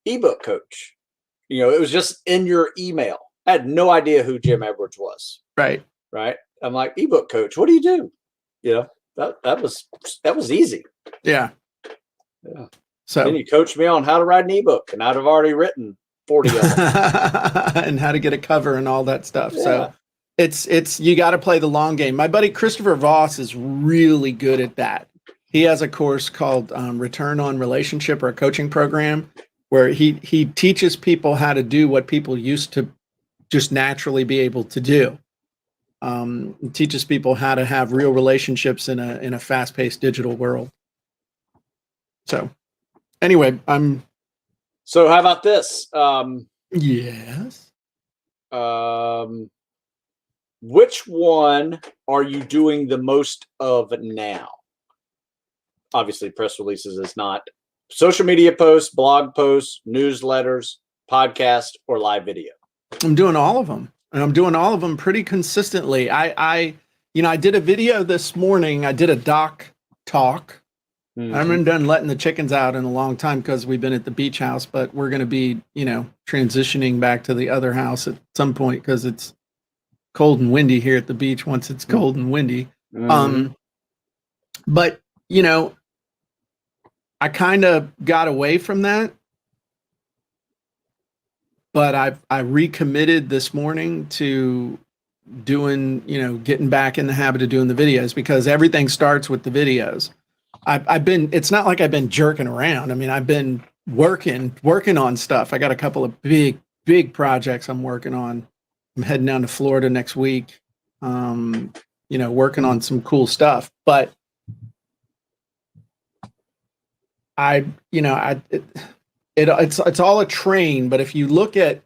ebook coach. It was just in your email. I had no idea who Jim Edwards was. Right. I'm like, ebook coach. What do you do? That was easy. Yeah. So then you coached me on how to write an ebook, and I'd have already written 40 of them. And how to get a cover and all that stuff. Yeah. So it's you got to play the long game. My buddy Christopher Voss is really good at that. He has a course called Return on Relationship, or a coaching program, where he teaches people how to do what people used to just naturally be able to do. Teaches people how to have real relationships in a fast-paced digital world. So anyway, so how about this? Yes. Which one are you doing the most of now? Obviously, press releases is not. Social media posts, blog posts, newsletters, podcast, or live video? I'm doing all of them, and I'm doing all of them pretty consistently. I did a video this morning. I did a doc talk. I haven't done letting the chickens out in a long time because we've been at the beach house, but we're going to be, transitioning back to the other house at some point because it's cold and windy here at the beach once it's cold and windy. But, I kind of got away from that, but I recommitted this morning to doing, getting back in the habit of doing the videos, because everything starts with the videos. It's not like I've been jerking around. I mean, I've been working on stuff. I got a couple of big projects I'm working on. I'm heading down to Florida next week. Working on some cool stuff, but it's all a train. But if you look at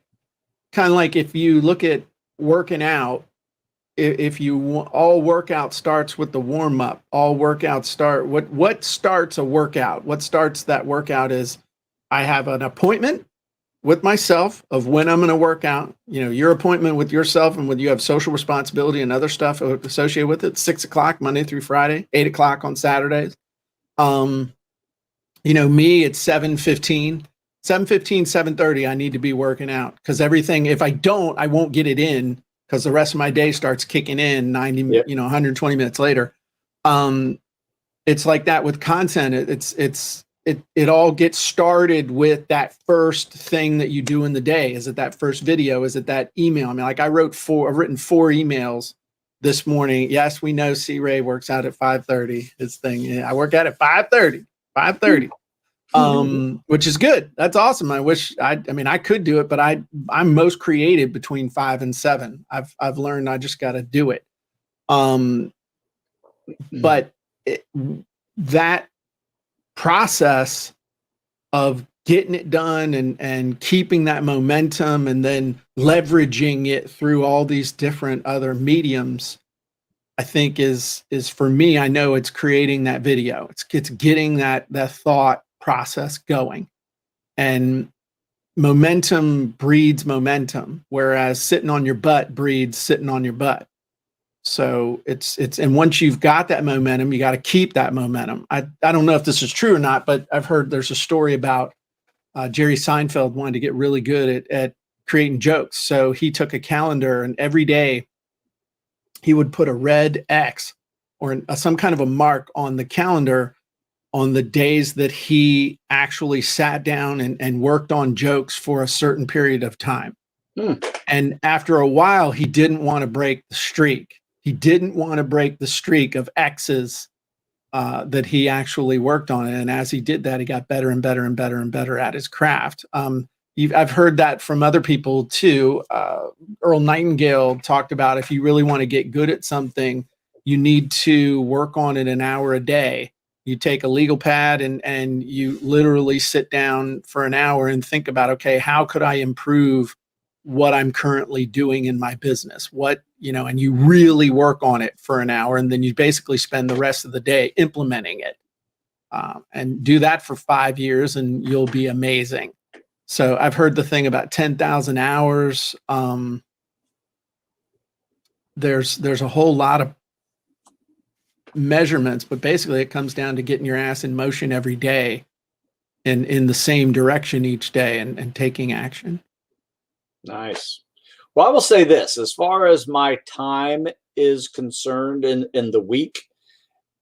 working out, all workout starts with the warm up. All workouts start. What starts a workout? What starts that workout is I have an appointment with myself of when I'm going to work out. Your appointment with yourself, and when you have social responsibility and other stuff associated with it. 6 o'clock Monday through Friday, 8 o'clock on Saturdays. Me, it's 7:15, 7:30. I need to be working out, because everything, if I don't, I won't get it in, because the rest of my day starts kicking in 120 minutes later. It's like that with content. It all gets started with that first thing that you do in the day. Is it that first video? Is it that email? I mean, like I've written 4 emails this morning. Yes, we know C. Ray works out at 5:30. His thing. I work out at 5:30. Which is good. That's awesome. I could do it, but I'm most creative between 5 and 7. I've learned I just got to do it. That process of getting it done and keeping that momentum, and then leveraging it through all these different other mediums, I think is for me, I know it's creating that video. It's getting that thought process going, and momentum breeds momentum, whereas sitting on your butt breeds sitting on your butt. So and once you've got that momentum, you got to keep that momentum. I don't know if this is true or not, but I've heard there's a story about Jerry Seinfeld wanted to get really good at creating jokes. So he took a calendar, and every day he would put a red X or some kind of a mark on the calendar on the days that he actually sat down and worked on jokes for a certain period of time. And after a while, he didn't want to break the streak. He didn't want to break the streak of X's that he actually worked on. And as he did that, he got better and better and better and better at his craft. I've heard that from other people too. Earl Nightingale talked about, if you really want to get good at something, you need to work on it an hour a day. You take a legal pad and you literally sit down for an hour and think about, okay, how could I improve what I'm currently doing in my business? And you really work on it for an hour, and then you basically spend the rest of the day implementing it. And do that for 5 years and you'll be amazing. So I've heard the thing about 10,000 hours. There's a whole lot of measurements, but basically it comes down to getting your ass in motion every day and in the same direction each day, and taking action. Nice. Well, I will say this, as far as my time is concerned in the week,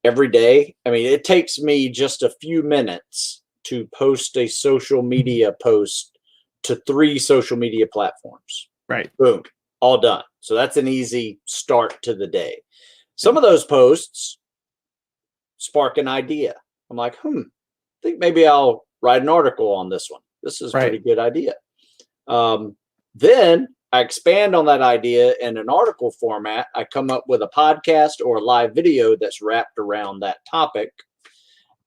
every day, I mean, it takes me just a few minutes to post a social media post to 3 social media platforms. Right. Boom, all done. So that's an easy start to the day. Some of those posts spark an idea. I'm like, I think maybe I'll write an article on this one. This is a pretty good idea. Then I expand on that idea in an article format. I come up with a podcast or a live video that's wrapped around that topic.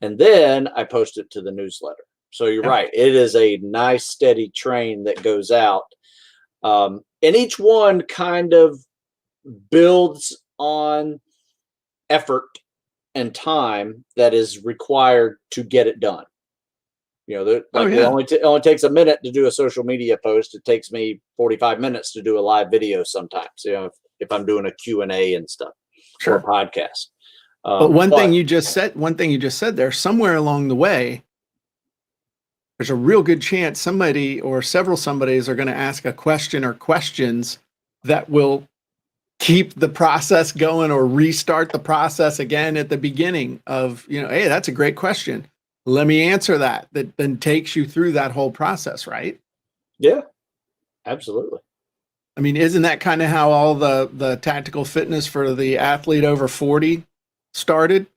And then I post it to the newsletter. So you're right. It is a nice, steady train that goes out. And each one kind of builds on effort and time that is required to get it done. It only takes a minute to do a social media post. It takes me 45 minutes to do a live video sometimes, if I'm doing a Q&A and stuff, or a podcast. But one thing you just said there, somewhere along the way, there's a real good chance somebody or several somebodies are going to ask a question or questions that will keep the process going, or restart the process again at the beginning of, hey, that's a great question. Let me answer that. That then takes you through that whole process, right? Yeah, absolutely. I mean, isn't that kind of how all the tactical fitness for the athlete over 40 started?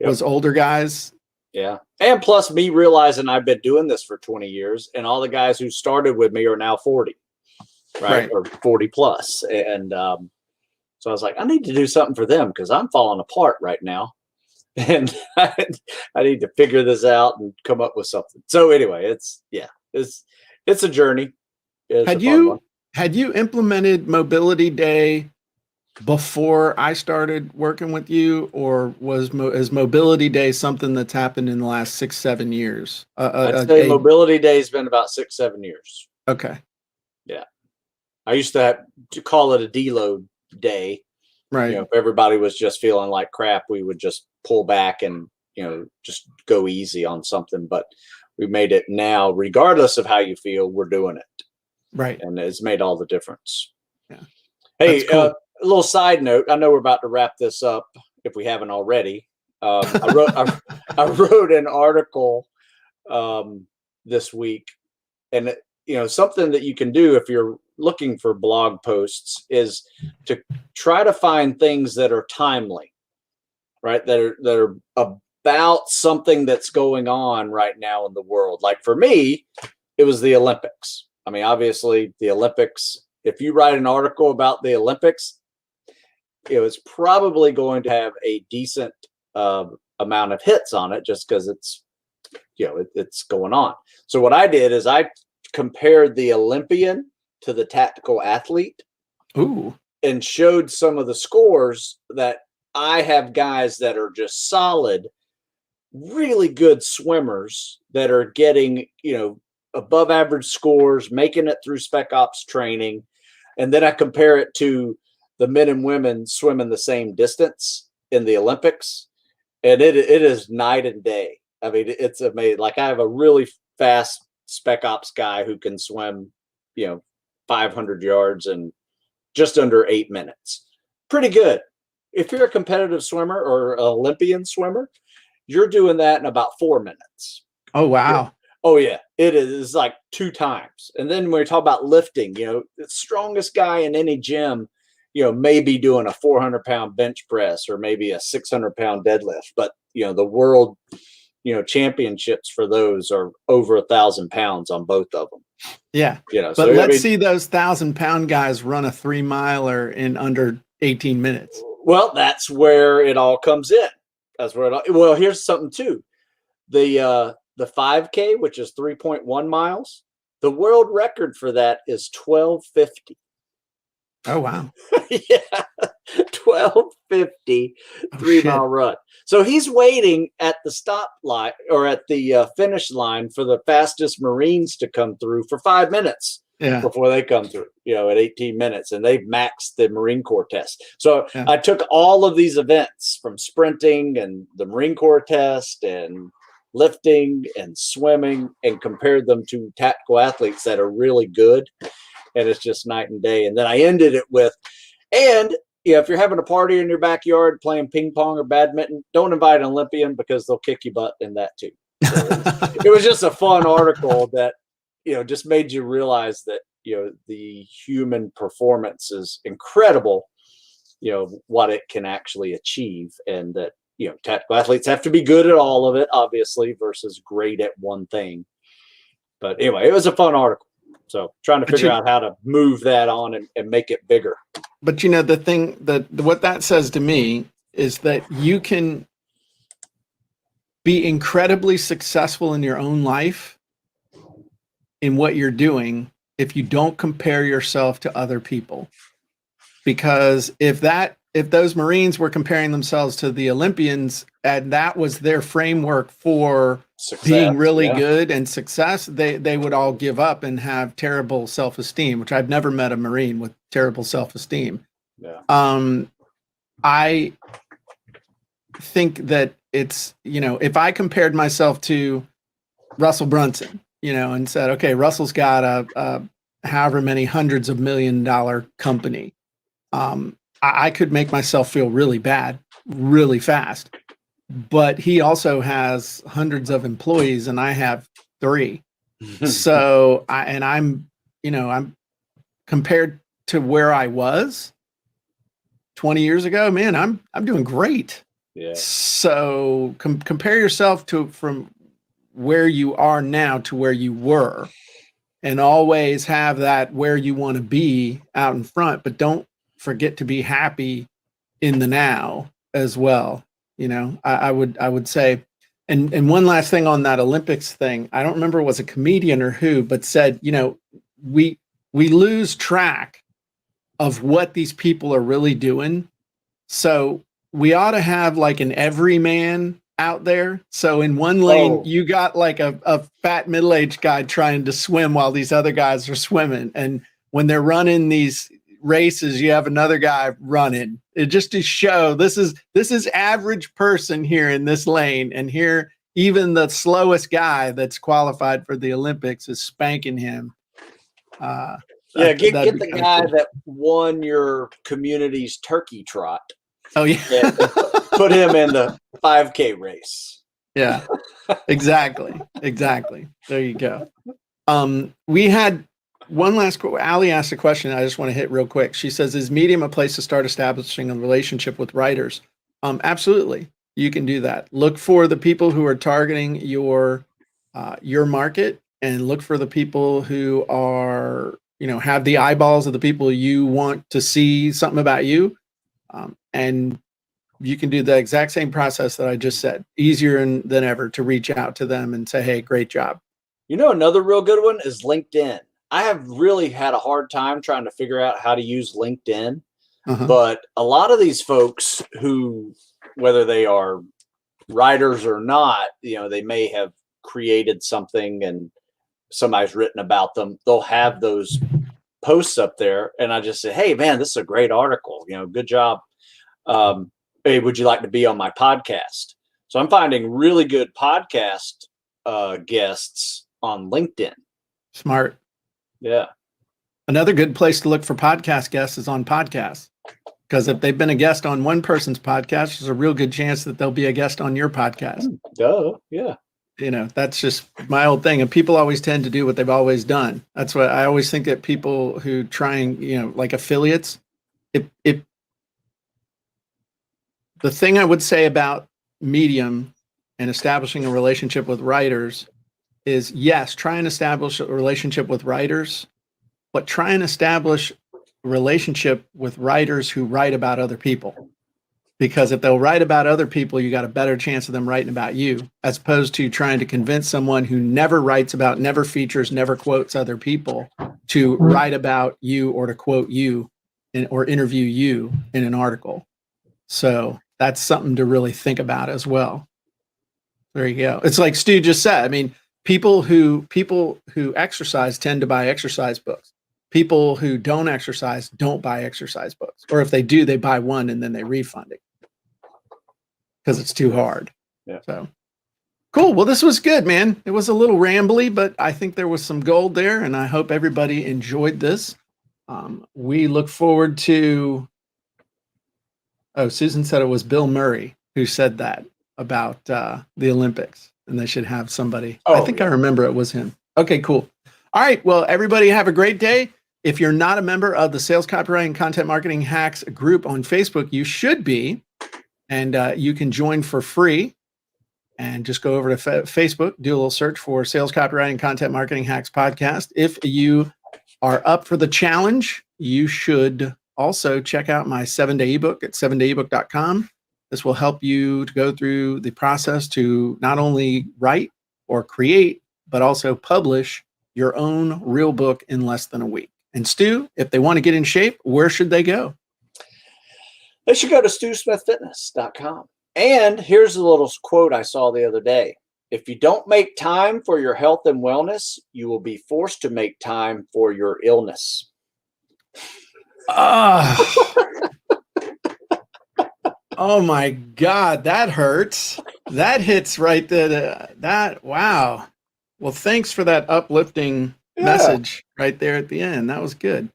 Yep. Was older guys. Yeah. And plus me realizing I've been doing this for 20 years and all the guys who started with me are now 40, right? Or 40 plus. And so I was like, I need to do something for them because I'm falling apart right now. And I need to figure this out and come up with something. So anyway, it's a journey. Had you implemented Mobility Day before I started working with you, or is Mobility Day something that's happened in the last 6-7 years? I'd say Mobility Day has been about 6-7 years. Okay. Yeah. I used to have to call it a deload day. Right. If everybody was just feeling like crap, we would just pull back and, just go easy on something. But we made it now, regardless of how you feel, we're doing it. Right. And it's made all the difference. Yeah. Hey, cool. A little side note. I know we're about to wrap this up if we haven't already. I wrote an article this week, and something that you can do if you're looking for blog posts is to try to find things that are timely, right? That are about something that's going on right now in the world. Like for me, it was the Olympics. I mean, obviously the Olympics, if you write an article about the Olympics, it's probably going to have a decent amount of hits on it just because it's, it's going on. So what I did is I compared the Olympian to the tactical athlete. Ooh. And showed some of the scores that I have guys that are just solid, really good swimmers that are getting, above average scores, making it through Spec Ops training. And then I compare it to the men and women swimming the same distance in the Olympics. And it is night and day. I mean, it's amazing. Like I have a really fast Spec Ops guy who can swim, 500 yards in just under 8 minutes. Pretty good. If you're a competitive swimmer or an Olympian swimmer, you're doing that in about 4 minutes. Oh, wow. Oh, yeah. It is like 2 times. And then when we talk about lifting, the strongest guy in any gym, may be doing a 400-pound bench press or maybe a 600-pound deadlift. But, the world, championships for those are over 1,000 pounds on both of them. Yeah. But let's see those 1,000-pound guys run a 3-miler in under 18 minutes. Well, that's where it all comes in. Well, here's something too. The 5K, which is 3.1 miles, the world record for that is 12:50. Oh, wow. Yeah. 12:50 3-mile run. So he's waiting at the stop line or at the finish line for the fastest Marines to come through for 5 minutes before they come through, at 18 minutes. And they've maxed the Marine Corps test. So I took all of these events from sprinting and the Marine Corps test and lifting and swimming and compared them to tactical athletes that are really good. And it's just night and day. And then I ended it with, if you're having a party in your backyard playing ping pong or badminton, don't invite an Olympian because they'll kick your butt in that too. So it was just a fun article that, just made you realize that, the human performance is incredible, what it can actually achieve. And that, tactical athletes have to be good at all of it, obviously, versus great at one thing. But anyway, it was a fun article. So trying to figure out how to move that on and make it bigger. But the thing what that says to me is that you can be incredibly successful in your own life in what you're doing if you don't compare yourself to other people. Because if those Marines were comparing themselves to the Olympians and that was their framework for success, being really good and success, they would all give up and have terrible self-esteem, which I've never met a Marine with terrible self-esteem. Yeah. I think that it's, if I compared myself to Russell Brunson, and said, okay, Russell's got a however many hundreds of $1 million company. I could make myself feel really bad, really fast, but he also has hundreds of employees and I have 3. So I'm compared to where I was 20 years ago, man, I'm doing great. Yeah. So compare yourself from where you are now to where you were, and always have that where you want to be out in front, but don't forget to be happy in the now as well. I would say, and one last thing on that Olympics thing, I don't remember was a comedian or who, but said, we lose track of what these people are really doing. So we ought to have like an everyman out there. So in one lane, you got like a fat middle-aged guy trying to swim while these other guys are swimming. And when they're running these races, you have another guy running. It just to show this is average person here in this lane. And here, even the slowest guy that's qualified for the Olympics is spanking him. Get the guy that won your community's turkey trot. Oh yeah. Put him in the 5K race. Yeah, exactly. There you go. We had one last quote. Allie asked a question I just want to hit real quick. She says, is Medium a place to start establishing a relationship with writers? Absolutely. You can do that. Look for the people who are targeting your market, and look for the people who are, have the eyeballs of the people you want to see something about you. And you can do the exact same process that I just said, easier than ever to reach out to them and say, hey, great job. Another real good one is LinkedIn. I have really had a hard time trying to figure out how to use LinkedIn, but a lot of these folks who, whether they are writers or not, they may have created something and somebody's written about them. They'll have those posts up there, and I just say, hey man, this is a great article, good job. Hey, would you like to be on my podcast? So I'm finding really good podcast guests on LinkedIn. Smart. Yeah. Another good place to look for podcast guests is on podcasts, because if they've been a guest on one person's podcast, there's a real good chance that they'll be a guest on your podcast. Yeah. That's just my old thing. And people always tend to do what they've always done. That's what I always think, that people who try and, like affiliates, if the thing I would say about Medium and establishing a relationship with writers is, yes, try and establish a relationship with writers, but try and establish a relationship with writers who write about other people. Because if they'll write about other people, you got a better chance of them writing about you, as opposed to trying to convince someone who never writes about, never features, never quotes other people to write about you or to quote you or interview you in an article. So that's something to really think about as well. There you go. It's like Stu just said. I mean, people who exercise tend to buy exercise books. People who don't exercise don't buy exercise books. Or if they do, they buy one and then they refund it because it's too hard. Yeah. So cool. Well, this was good, man. It was a little rambly, but I think there was some gold there, and I hope everybody enjoyed this. We look forward to... Oh, Susan said it was Bill Murray who said that about the Olympics, and they should have somebody. I think I remember it was him. Okay, cool. All right. Well, everybody have a great day. If you're not a member of the Sales Copywriting and Content Marketing Hacks group on Facebook, you should be, and you can join for free. And just go over to Facebook, do a little search for Sales Copywriting and Content Marketing Hacks podcast. If you are up for the challenge, you should also check out my 7-day ebook at 7dayebook.com. This will help you to go through the process to not only write or create, but also publish your own real book in less than a week. And Stu, if they want to get in shape, where should they go? They should go to StuSmithFitness.com. And here's a little quote I saw the other day. If you don't make time for your health and wellness, you will be forced to make time for your illness. Oh my God, that hurts. That hits right there. Wow. Well, thanks for that uplifting message right there at the end. That was good.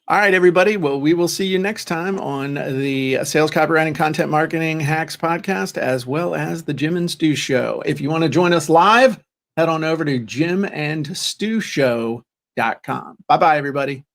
All right, everybody. Well, we will see you next time on the Sales Copywriting Content Marketing Hacks podcast, as well as the Jim and Stu Show. If you want to join us live, head on over to jimandstewshow.com. Bye-bye, everybody.